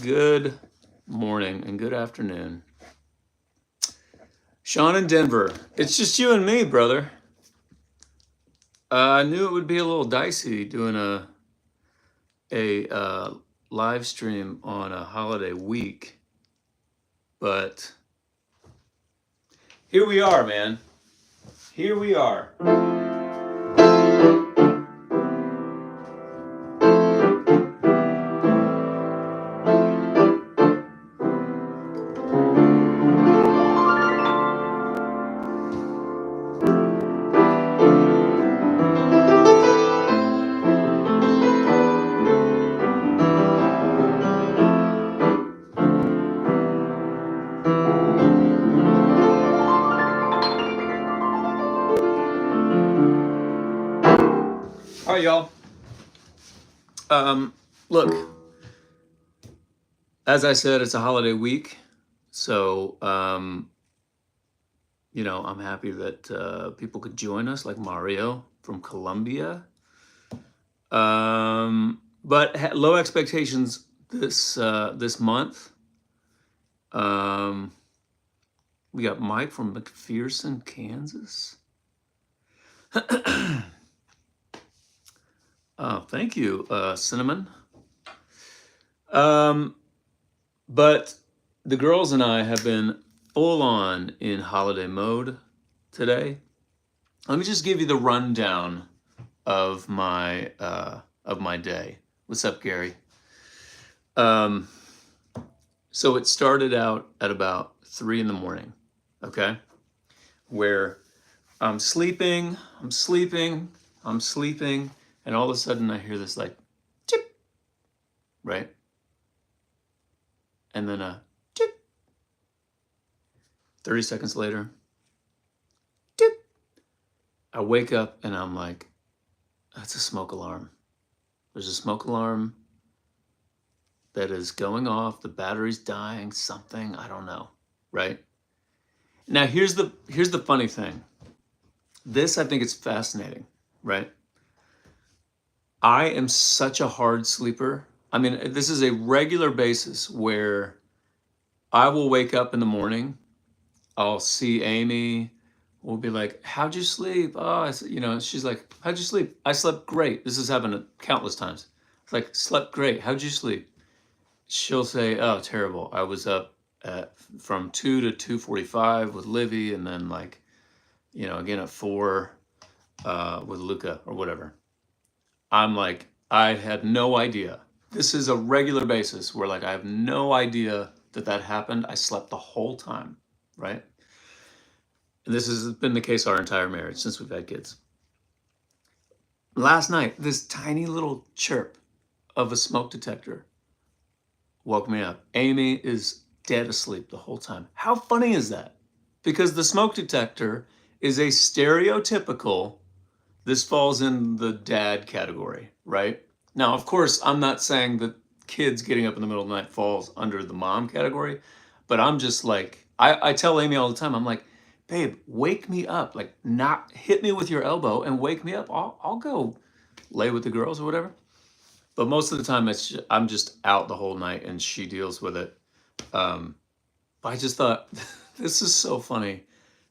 Good morning and good afternoon. Sean in Denver. It's just you and me, brother. I knew it would be a little dicey doing a live stream on a holiday week, but here we are, man. Here we are. All right, y'all. Look, as I said, it's a holiday week, so I'm happy that people could join us, like Mario from Colombia. But low expectations this month. We got Mike from McPherson, Kansas. Thank you, Cinnamon. But the girls and I have been full on in holiday mode today. Let me just give you the rundown of my day. What's up, Gary? So it started out at about 3 a.m, okay? Where I'm sleeping, and all of a sudden I hear this like chip, right? And then a chip. 30 seconds later, tip. I wake up and I'm like, that's a smoke alarm. There's a smoke alarm that is going off, the battery's dying, something, I don't know, right? Now here's the funny thing. This, I think, is fascinating, right? I am such a hard sleeper. I mean, this is a regular basis where I will wake up in the morning, I'll see Amy, we'll be like, how'd you sleep? Oh, she's like, how'd you sleep? I slept great. This has happened countless times. It's like, slept great. How'd you sleep? She'll say, oh, terrible. I was up from 2 to 2:45 with Livy, and then again at 4 with Luca or whatever. I'm like, I had no idea. This is a regular basis where I have no idea that happened. I slept the whole time, right? And this has been the case our entire marriage since we've had kids. Last night, this tiny little chirp of a smoke detector woke me up. Amy is dead asleep the whole time. How funny is that? Because the smoke detector is a stereotypical, this falls in the dad category, right? Now, of course, I'm not saying that kids getting up in the middle of the night falls under the mom category, but I'm just like, I tell Amy all the time, I'm like, babe, wake me up. Like, not hit me with your elbow and wake me up. I'll go lay with the girls or whatever. But most of the time, I'm just out the whole night and she deals with it. But I just thought, this is so funny.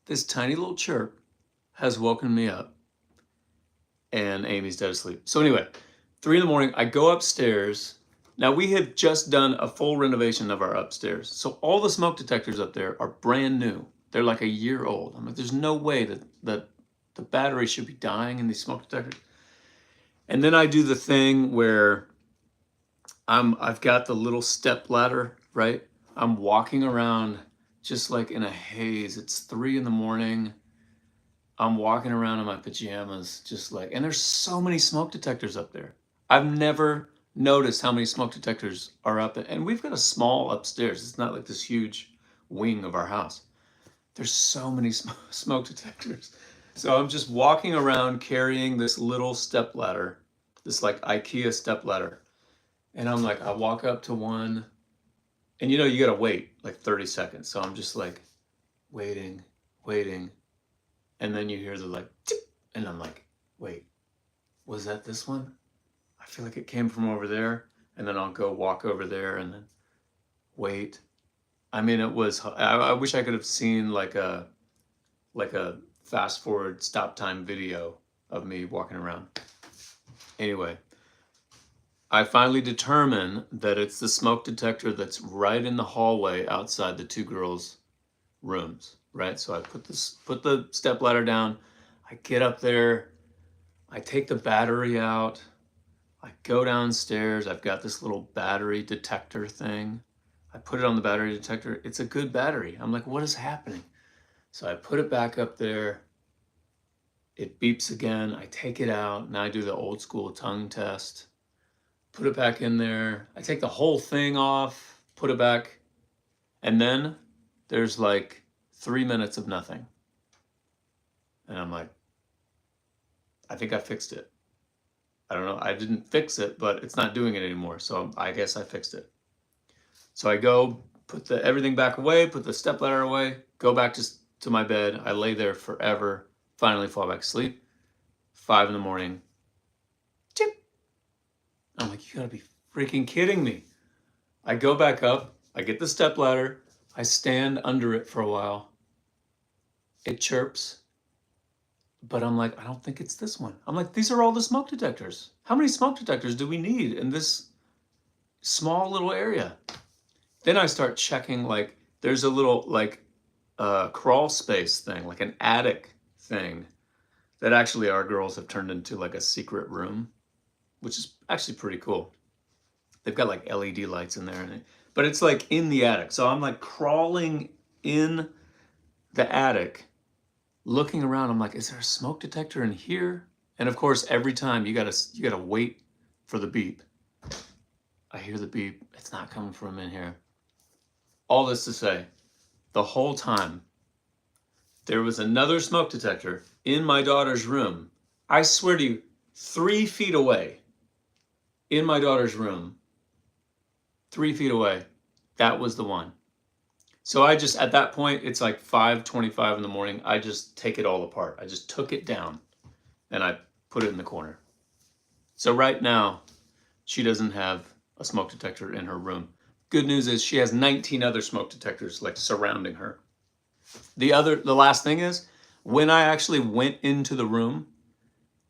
This tiny little chirp has woken me up and Amy's dead asleep. So anyway, 3 a.m, I go upstairs. Now we have just done a full renovation of our upstairs. So all the smoke detectors up there are brand new. They're like a year old. I'm like, there's no way that the battery should be dying in these smoke detectors. And then I do the thing where I've got the little step ladder, right? I'm walking around just like in a haze. It's 3 a.m. I'm walking around in my pajamas, just like, and there's so many smoke detectors up there. I've never noticed how many smoke detectors are up there. And we've got a small upstairs. It's not like this huge wing of our house. There's so many smoke detectors. So I'm just walking around carrying this little step ladder, this like IKEA step ladder. And I'm like, I walk up to one, and you gotta wait like 30 seconds. So I'm just like waiting. And then you hear the like, tip, and I'm like, wait, was that this one? I feel like it came from over there. And then I'll go walk over there, and then wait. I mean, it was, I wish I could have seen like a fast forward stop time video of me walking around. Anyway, I finally determine that it's the smoke detector that's right in the hallway outside the two girls' rooms, right? So I put the step ladder down. I get up there. I take the battery out. I go downstairs. I've got this little battery detector thing. I put it on the battery detector. It's a good battery. I'm like, what is happening? So I put it back up there. It beeps again. I take it out. Now I do the old school tongue test. Put it back in there. I take the whole thing off, put it back. And then there's like 3 minutes of nothing. And I'm like, I think I fixed it. I don't know. I didn't fix it, but it's not doing it anymore. So I guess I fixed it. So I go, put everything back away, put the stepladder away, go back to my bed. I lay there forever, finally fall back asleep. 5 in the morning. Chip. I'm like, you gotta be freaking kidding me. I go back up, I get the stepladder, I stand under it for a while. It chirps. But I'm like, I don't think it's this one. I'm like, these are all the smoke detectors. How many smoke detectors do we need in this small little area? Then I start checking, like, there's a little, like, crawl space thing, like an attic thing that actually our girls have turned into like a secret room, which is actually pretty cool. They've got like LED lights in there, but it's like in the attic. So I'm like crawling in the attic, looking around. I'm like, is there a smoke detector in here? And of course, every time you gotta wait for the beep. I hear the beep. It's not coming from in here. All this to say, the whole time, there was another smoke detector in my daughter's room. I swear to you, 3 feet away, in my daughter's room, 3 feet away. That was the one. So I just, at that point, it's like 5:25 in the morning. I just take it all apart. I just took it down and I put it in the corner. So right now, she doesn't have a smoke detector in her room. Good news is she has 19 other smoke detectors like surrounding her. The last thing is, when I actually went into the room,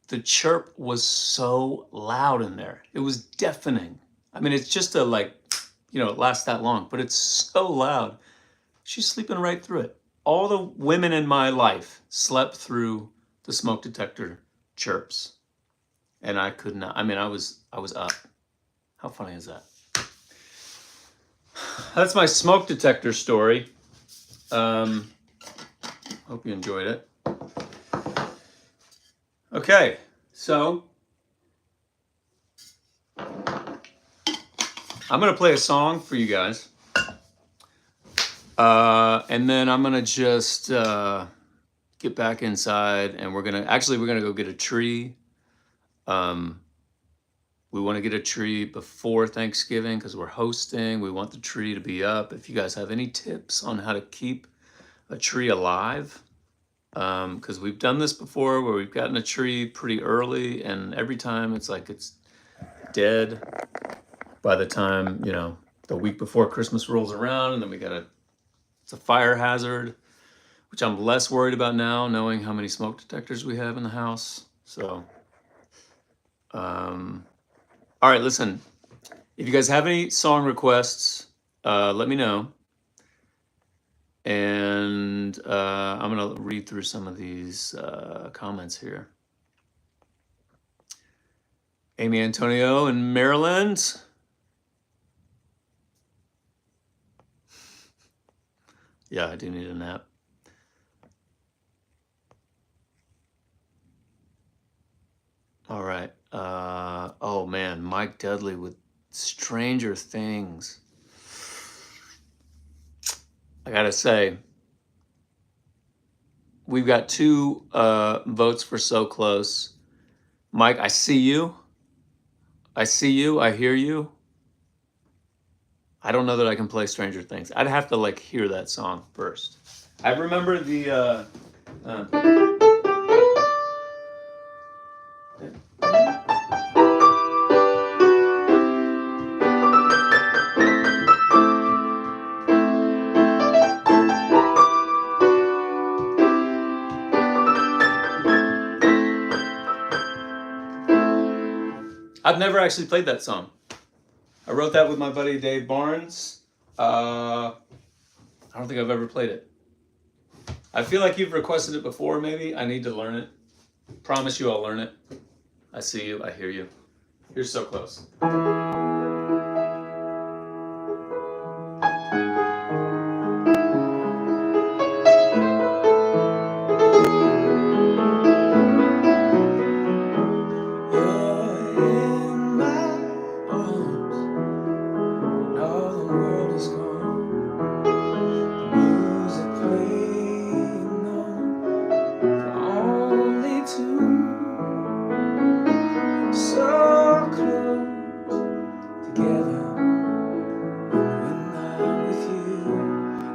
the chirp was so loud in there. It was deafening. I mean, it's just it lasts that long, but it's so loud. She's sleeping right through it. All the women in my life slept through the smoke detector chirps. And I could not. I mean, I was up. How funny is that? That's my smoke detector story. Hope you enjoyed it. Okay, so I'm gonna play a song for you guys, and then I'm gonna just get back inside, and we're gonna go get a tree. We want to get a tree before Thanksgiving because we're hosting. We want the tree to be up. If you guys have any tips on how to keep a tree alive, because we've done this before where we've gotten a tree pretty early and every time it's like it's dead by the time, the week before Christmas rolls around, and then it's a fire hazard, which I'm less worried about now knowing how many smoke detectors we have in the house. So, all right, listen, if you guys have any song requests, let me know. And I'm going to read through some of these comments here. Amy Antonio in Maryland. Yeah, I do need a nap. All right. Oh, man, Mike Dudley with Stranger Things. I got to say, we've got 2 votes for So Close. Mike, I see you. I see you. I hear you. I don't know that I can play Stranger Things. I'd have to hear that song first. I remember the I've never actually played that song. I wrote that with my buddy Dave Barnes. I don't think I've ever played it. I feel like you've requested it before, maybe. I need to learn it. Promise you I'll learn it. I see you. I hear you. You're so close.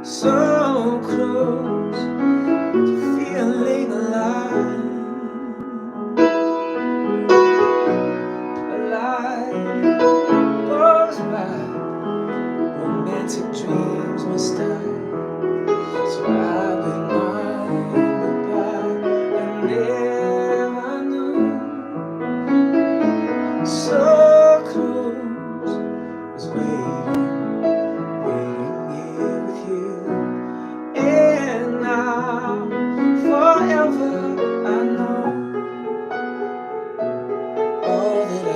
So close to feeling alive. Alive goes by, romantic dreams must die. So I've been blinded by I never knew. So close was waiting here with you. And now, forever, I know all that I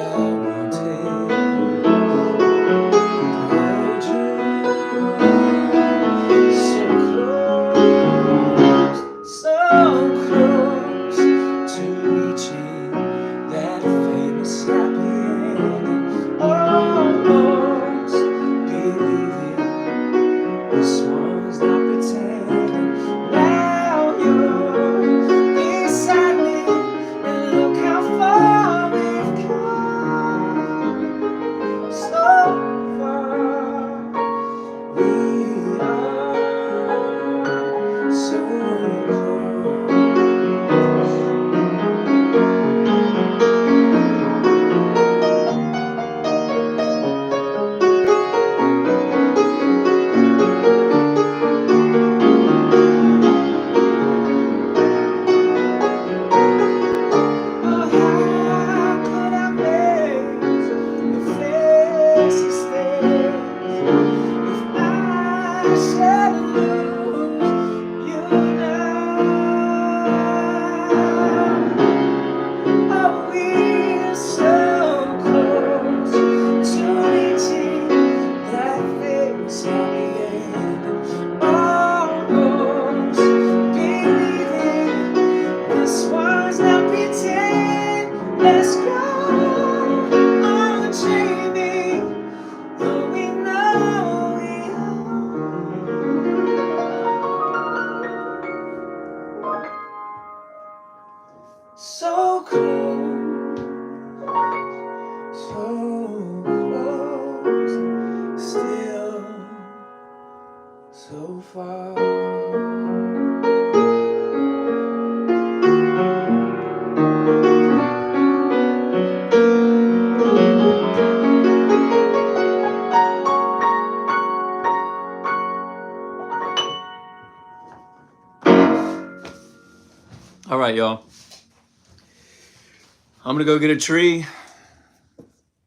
wanted. Hold you so close to reaching that famous happy ending. Almost believing this one's not pretending. Now you're beside me, and look how far we've come. So far, we are so close. Let's go on dreaming, though we know we are so close, still so far. All right, y'all. I'm gonna go get a tree.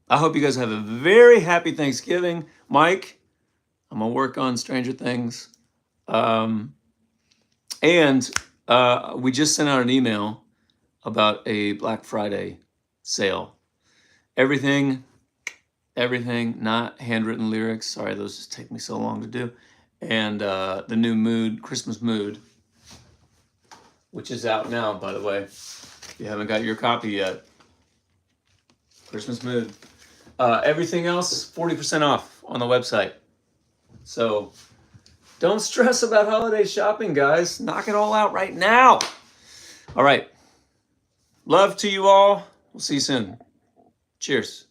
I hope you guys have a very happy Thanksgiving. Mike, I'm gonna work on Stranger Things. And we just sent out an email about a Black Friday sale. Everything, not handwritten lyrics. Sorry, those just take me so long to do. And the new Mood, Christmas Mood, which is out now, by the way. If you haven't got your copy yet. Christmas Mood. Everything else, 40% off on the website. So don't stress about holiday shopping, guys. Knock it all out right now. All right. Love to you all. We'll see you soon. Cheers.